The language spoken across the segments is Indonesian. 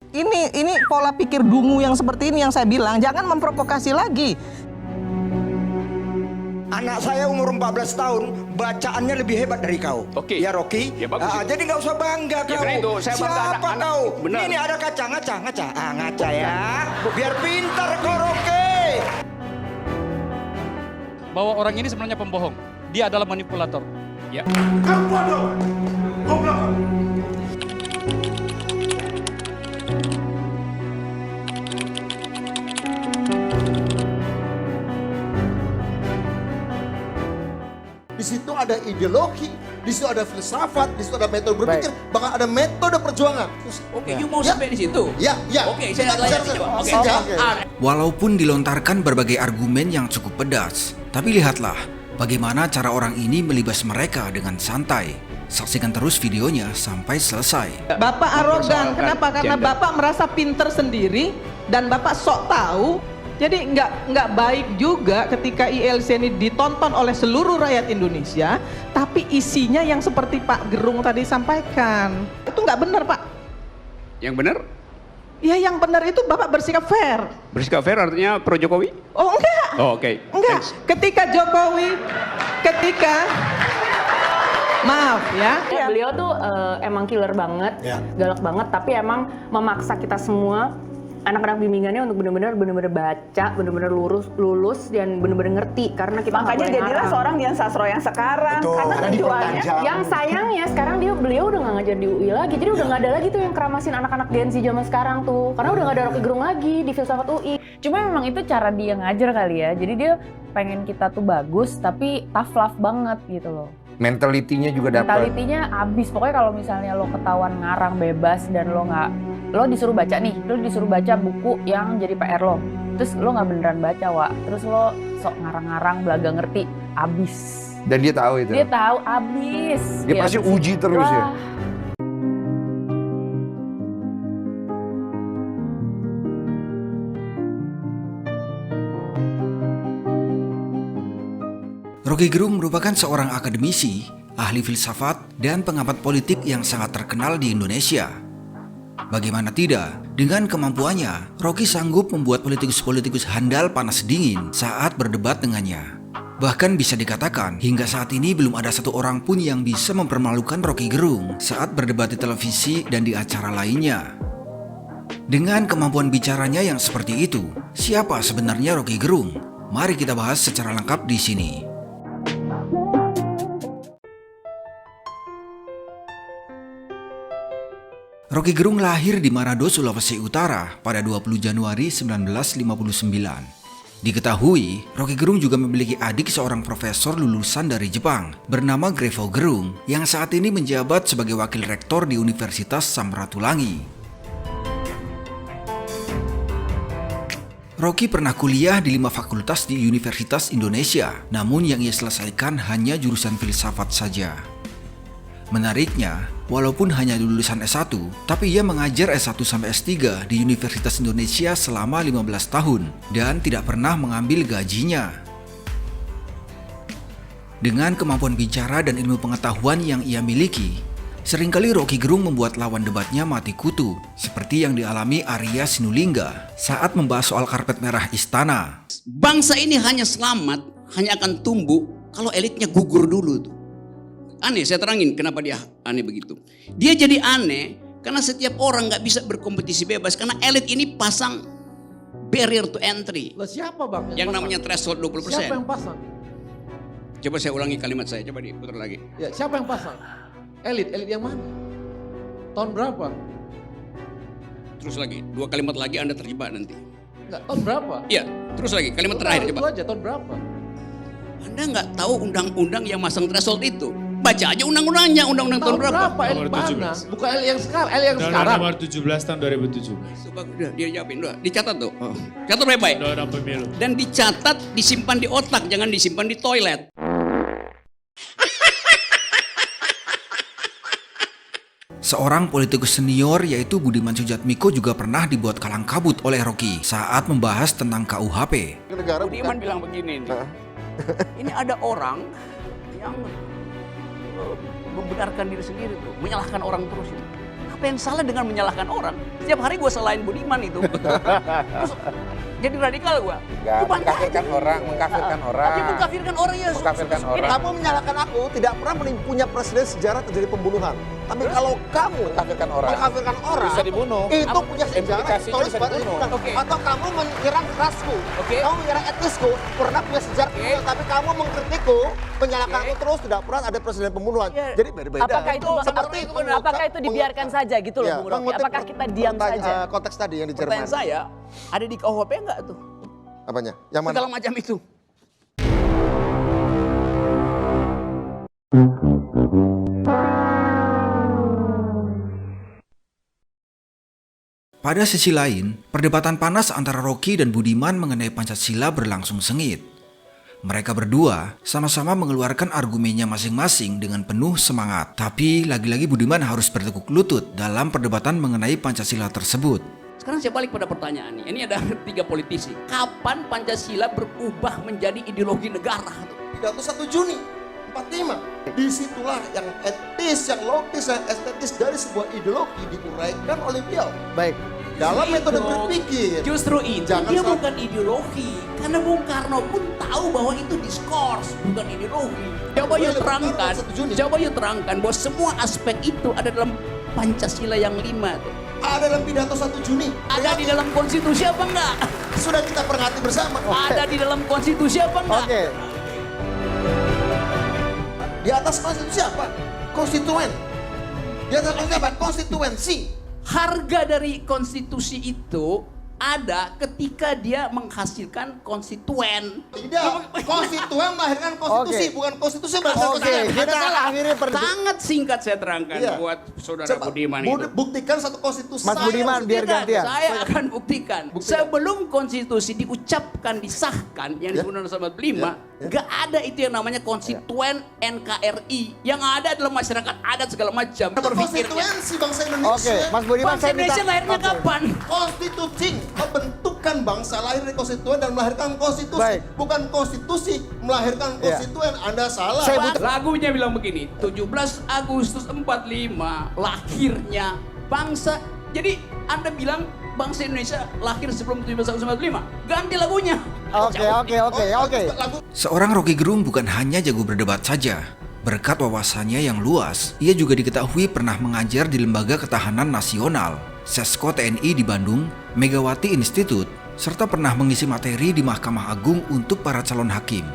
Ini pola pikir dungu yang seperti ini yang saya bilang, jangan memprovokasi lagi. Anak saya umur 14 tahun, bacaannya lebih hebat dari kau. Oke. Ya Rocky. Ya, bagus itu. Jadi nggak usah bangga Ya, kau. benar itu. Saya bangga Siapa anak-anak. kau? Benar. Ini ada kaca, ngaca. Ngaca ya. Biar pintar kau Rocky. Bahwa orang ini sebenarnya pembohong. Dia adalah manipulator. Ya. Di situ ada ideologi, di situ ada filsafat, di situ ada metode berpikir, bahkan ada metode perjuangan. Oke, you mau sampai di situ? Ya. Oke, saya layan coba. Oke. Walaupun dilontarkan berbagai argumen yang cukup pedas, tapi lihatlah bagaimana cara orang ini melibas mereka dengan santai. Saksikan terus videonya sampai selesai. Bapak arogan, kenapa? Karena Bapak merasa pinter sendiri dan Bapak sok tahu. Jadi nggak baik juga ketika ILC ini ditonton oleh seluruh rakyat Indonesia, tapi isinya yang seperti Pak Gerung tadi sampaikan. Itu nggak benar, Pak. Yang benar? Ya yang benar itu Bapak bersikap fair. Bersikap fair artinya pro Jokowi? Oh enggak. Oh, oke. Enggak. Thanks. Maaf ya. Beliau tuh emang killer banget, galak banget, tapi emang memaksa kita semua anak-anak bimbingannya untuk benar-benar baca, benar-benar lulus dan benar-benar ngerti karena kita makanya jadilah seorang Dian Sastro yang sekarang. Betul, karena karena tujuannya dipertajam. yang sayangnya sekarang beliau udah nggak ngajar di UI lagi, jadi udah nggak ada lagi tuh yang keramasin anak-anak Gen Z zaman sekarang tuh, karena udah nggak ada Rocky Gerung lagi di filsafat UI. Cuma memang itu cara dia ngajar kali ya, jadi dia pengen kita tuh bagus tapi tough love banget gitu loh. Mentalitinya juga dapat. Mentalitinya abis, pokoknya kalau misalnya lo ketahuan ngarang bebas dan lo disuruh baca nih, lo disuruh baca buku yang jadi PR lo, terus lo nggak beneran baca, Wak, terus lo sok ngarang-ngarang belaga ngerti, abis. Dan dia tahu itu. Dia tahu abis. Dia pasti uji terus ya. Wah. Rocky Gerung merupakan seorang akademisi, ahli filsafat, dan pengamat politik yang sangat terkenal di Indonesia. Bagaimana tidak, dengan kemampuannya, Rocky sanggup membuat politikus-politikus handal panas dingin saat berdebat dengannya. Bahkan bisa dikatakan, hingga saat ini belum ada satu orang pun yang bisa mempermalukan Rocky Gerung saat berdebat di televisi dan di acara lainnya. Dengan kemampuan bicaranya yang seperti itu, siapa sebenarnya Rocky Gerung? Mari kita bahas secara lengkap di sini. Rocky Gerung lahir di Manado, Sulawesi Utara pada 20 Januari 1959. Diketahui, Rocky Gerung juga memiliki adik seorang profesor lulusan dari Jepang bernama Grefo Gerung yang saat ini menjabat sebagai wakil rektor di Universitas Samratulangi. Rocky pernah kuliah di 5 fakultas di Universitas Indonesia, namun yang ia selesaikan hanya jurusan filsafat saja. Menariknya, walaupun hanya lulusan S1, tapi ia mengajar S1 sampai S3 di Universitas Indonesia selama 15 tahun dan tidak pernah mengambil gajinya. Dengan kemampuan bicara dan ilmu pengetahuan yang ia miliki, seringkali Rocky Gerung membuat lawan debatnya mati kutu, seperti yang dialami Arya Sinulinga saat membahas soal karpet merah istana. Bangsa ini hanya selamat, hanya akan tumbuh kalau elitnya gugur dulu tuh. Aneh, saya terangin kenapa dia aneh begitu. Dia jadi aneh karena setiap orang nggak bisa berkompetisi bebas karena elit ini pasang barrier to entry. Lah siapa bang? Yang namanya threshold 20%. Siapa yang pasang? Coba saya ulangi kalimat saya, coba diputar lagi. Ya, siapa yang pasang? Elit yang mana? Tahun berapa? Terus lagi, 2 kalimat lagi Anda terjebak nanti. Enggak, tahun berapa? Iya, terus lagi kalimat terakhir Itu coba. aja, tahun berapa? Anda nggak tahu undang-undang yang masang threshold itu. Baca aja undang-undangnya, undang-undang tahun berapa? Elit mana? Bukan elit yang sekarang, elit yang sekarang. Nomor 17 tahun 2017. Coba udah dia jawabin, udah dicatat tuh. Catat baik-baik. Undang-undang pemilu. Dan dicatat, disimpan di otak, jangan disimpan di toilet. Seorang politikus senior yaitu Budiman Sujatmiko juga pernah dibuat kalang kabut oleh Rocky saat membahas tentang KUHP. Budiman bilang begini nih. Ini ada orang yang membenarkan diri sendiri tuh, menyalahkan orang terus itu. Apa yang salah dengan menyalahkan orang? Setiap hari gue salahin Budiman itu. Terus jadi radikal gue. Mengkafirkan orang. Tapi mengkafirkan orang ya. Mengkafirkan orang. Kamu menyalahkan aku tidak pernah punya presiden sejarah terjadi pembunuhan. Tapi kalau kamu Mengkafirkan orang. bisa dibunuh. Itu punya sejarah historis pada dibunuh. Atau kamu menyerang rasku, kamu menyerang etnisku, pernah punya sejarah pembunuhan. Tapi kamu mengkritikku, menyalahkan aku terus tidak pernah ada presiden pembunuhan. Jadi beda-beda. Apakah itu dibiarkan saja gitu loh, Bung Rocky? Apakah kita diam saja? Konteks tadi yang di Jerman. Pertanyaan saya, ada di KUHP enggak tuh? Apanya? Yang mana? Segala macam itu. Pada sisi lain, perdebatan panas antara Rocky dan Budiman mengenai Pancasila berlangsung sengit. Mereka berdua sama-sama mengeluarkan argumennya masing-masing dengan penuh semangat. Tapi lagi-lagi Budiman harus bertekuk lutut dalam perdebatan mengenai Pancasila tersebut. Sekarang saya balik pada pertanyaan nih. Ini ada 3 politisi. Kapan Pancasila berubah menjadi ideologi negara? Pidato 1 Juni 45. Disitulah yang etis, yang logis, yang estetis dari sebuah ideologi diuraikan oleh beliau. Baik. Dalam metode berpikir. Justru itu dia bukan ideologi. Karena Bung Karno pun tahu bahwa itu diskurs, bukan ideologi. Coba you terangkan bahwa semua aspek itu ada dalam Pancasila yang 5 tuh. Ada dalam pidato 1 Juni. Ada di dalam konstitusi apa enggak? Sudah kita perhati bersama. Ada di dalam konstitusi apa enggak? Di atas konstitusi apa? Konstituen. Di atas konstitusi apa? Konstituensi. Harga dari konstitusi itu ada ketika dia menghasilkan konstituen. Tidak, konstituen melahirkan konstitusi, bukan konstitusi melahirkan konstitusi. Sangat singkat saya terangkan buat saudara Budiman itu. Buktikan satu konstitusi. Mas Budiman biar gantian. Saya akan buktikan. Sebelum konstitusi diucapkan, disahkan, yang disebut dalam 45, gak ada itu yang namanya konstituen NKRI. Yang ada adalah masyarakat adat segala macam. Konstituensi bangsa Indonesia. Mas Budiman, bangsa Indonesia lahirnya kapan? Konstitusi membentukkan bangsa lahir dari konstituen dan melahirkan konstitusi. Bukan konstitusi melahirkan konstituen. Anda salah. Lagunya bilang begini, 17 Agustus 45 lahirnya bangsa. Jadi Anda bilang bangsa Indonesia lahir sebelum 17 Agustus 45. Ganti lagunya. Oke. Seorang Rocky Gerung bukan hanya jago berdebat saja. Berkat wawasannya yang luas, ia juga diketahui pernah mengajar di Lembaga Ketahanan Nasional, Sesko TNI di Bandung, Megawati Institute, serta pernah mengisi materi di Mahkamah Agung untuk para calon hakim.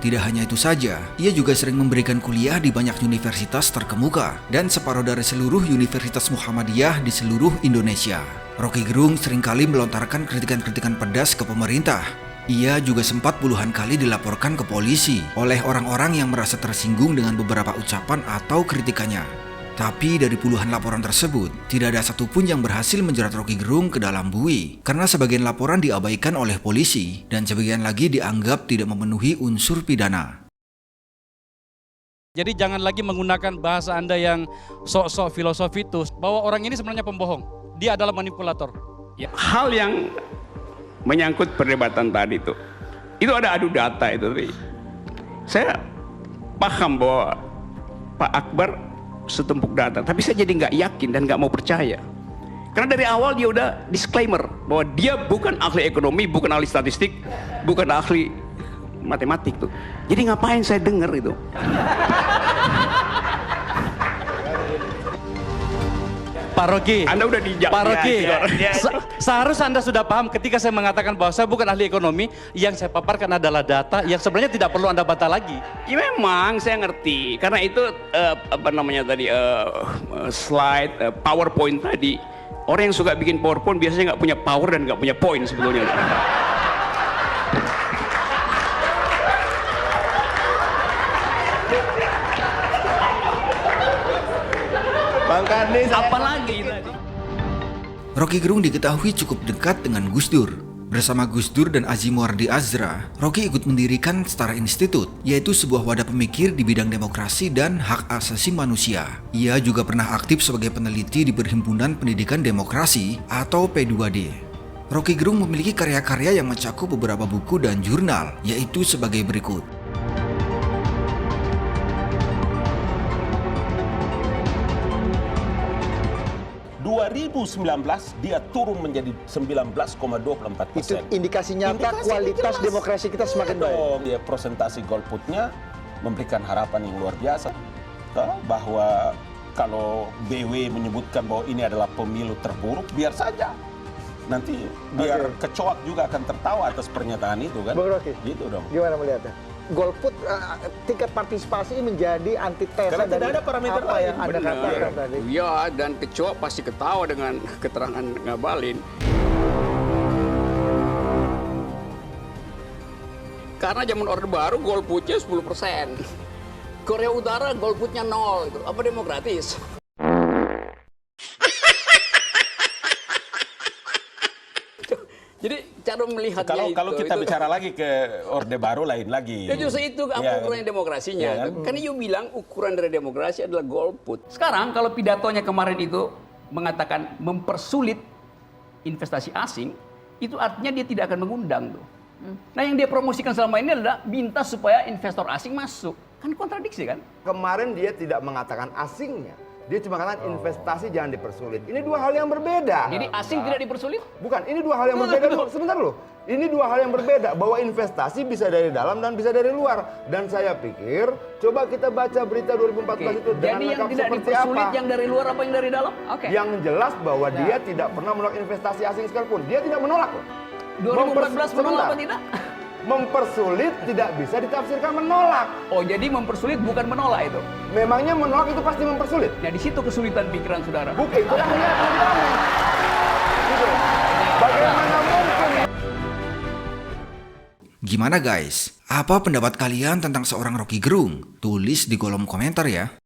Tidak hanya itu saja, ia juga sering memberikan kuliah di banyak universitas terkemuka dan separuh dari seluruh universitas Muhammadiyah di seluruh Indonesia. Rocky Gerung seringkali melontarkan kritikan-kritikan pedas ke pemerintah. Ia juga sempat puluhan kali dilaporkan ke polisi oleh orang-orang yang merasa tersinggung dengan beberapa ucapan atau kritikannya. Tapi dari puluhan laporan tersebut, tidak ada satupun yang berhasil menjerat Rocky Gerung ke dalam bui, karena sebagian laporan diabaikan oleh polisi dan sebagian lagi dianggap tidak memenuhi unsur pidana. Jadi jangan lagi menggunakan bahasa Anda yang sok-sok filosofi itu, bahwa orang ini sebenarnya pembohong, dia adalah manipulator. Hal yang menyangkut perdebatan tadi itu ada adu data itu. Saya paham bahwa Pak Akbar setumpuk data, tapi saya jadi nggak yakin dan nggak mau percaya. Karena dari awal dia udah disclaimer bahwa dia bukan ahli ekonomi, bukan ahli statistik, bukan ahli matematik tuh. Jadi ngapain saya dengar itu? Pak Rocky, Anda udah Pak Rocky, seharusnya Anda sudah paham ketika saya mengatakan bahwa saya bukan ahli ekonomi, yang saya paparkan adalah data yang sebenarnya tidak perlu Anda bantah lagi. Ya memang saya ngerti, karena itu slide PowerPoint tadi. Orang yang suka bikin PowerPoint biasanya nggak punya power dan nggak punya point sebetulnya. Apalagi tadi. Rocky Gerung diketahui cukup dekat dengan Gus Dur. Bersama Gus Dur dan Azimwardi Azra, Rocky ikut mendirikan Setara Institute, yaitu sebuah wadah pemikir di bidang demokrasi dan hak asasi manusia. Ia juga pernah aktif sebagai peneliti di Perhimpunan Pendidikan Demokrasi atau P2D. Rocky Gerung memiliki karya-karya yang mencakup beberapa buku dan jurnal, yaitu sebagai berikut. 2019 dia turun menjadi 19,24%. Itu indikasi nyata kualitas demokrasi kita semakin baik. Dia presentasi golputnya memberikan harapan yang luar biasa bahwa kalau BW menyebutkan bahwa ini adalah pemilu terburuk, biar saja. Nanti biar kecoak juga akan tertawa atas pernyataan itu kan. Bung Rocky, gitu dong. Gimana melihatnya? Golput tingkat partisipasi menjadi antitesa Karena dari tidak ada parameter apa lain. yang Anda katakan tadi. Ya, dan kecoa pasti ketawa dengan keterangan Ngabalin. Karena zaman Orde Baru golputnya 10%. Korea Utara golputnya 0. Gitu. Apa demokratis? Jadi cara melihatnya kalau kita bicara lagi ke Orde Baru lain lagi. Ya justru itu apa ukuran demokrasinya. Ya, kan? Karena you bilang ukuran dari demokrasi adalah golput. Sekarang kalau pidatonya kemarin itu mengatakan mempersulit investasi asing, itu artinya dia tidak akan mengundang tuh. Nah yang dia promosikan selama ini adalah minta supaya investor asing masuk. Kan kontradiksi kan? Kemarin dia tidak mengatakan asingnya. Dia cuma katakan investasi jangan dipersulit. Ini dua hal yang berbeda. Jadi asing tidak dipersulit? Bukan, ini dua hal yang berbeda. Sebentar loh. Ini dua hal yang berbeda. Bahwa investasi bisa dari dalam dan bisa dari luar. Dan saya pikir, coba kita baca berita 2014 itu dengan jadi yang tidak dipersulit yang dari luar apa yang dari dalam? Yang jelas bahwa dia tidak pernah menolak investasi asing sekalipun. Dia tidak menolak loh. 2014 menolak apa tidak? Mempersulit tidak bisa ditafsirkan menolak. Oh, jadi mempersulit bukan menolak itu? Memangnya menolak itu pasti mempersulit? Nah, di situ kesulitan pikiran saudara. Bukan, itu yang melihat lebih aneh. Gitu. Bagaimana mungkin? Gimana guys? Apa pendapat kalian tentang seorang Rocky Gerung? Tulis di kolom komentar ya.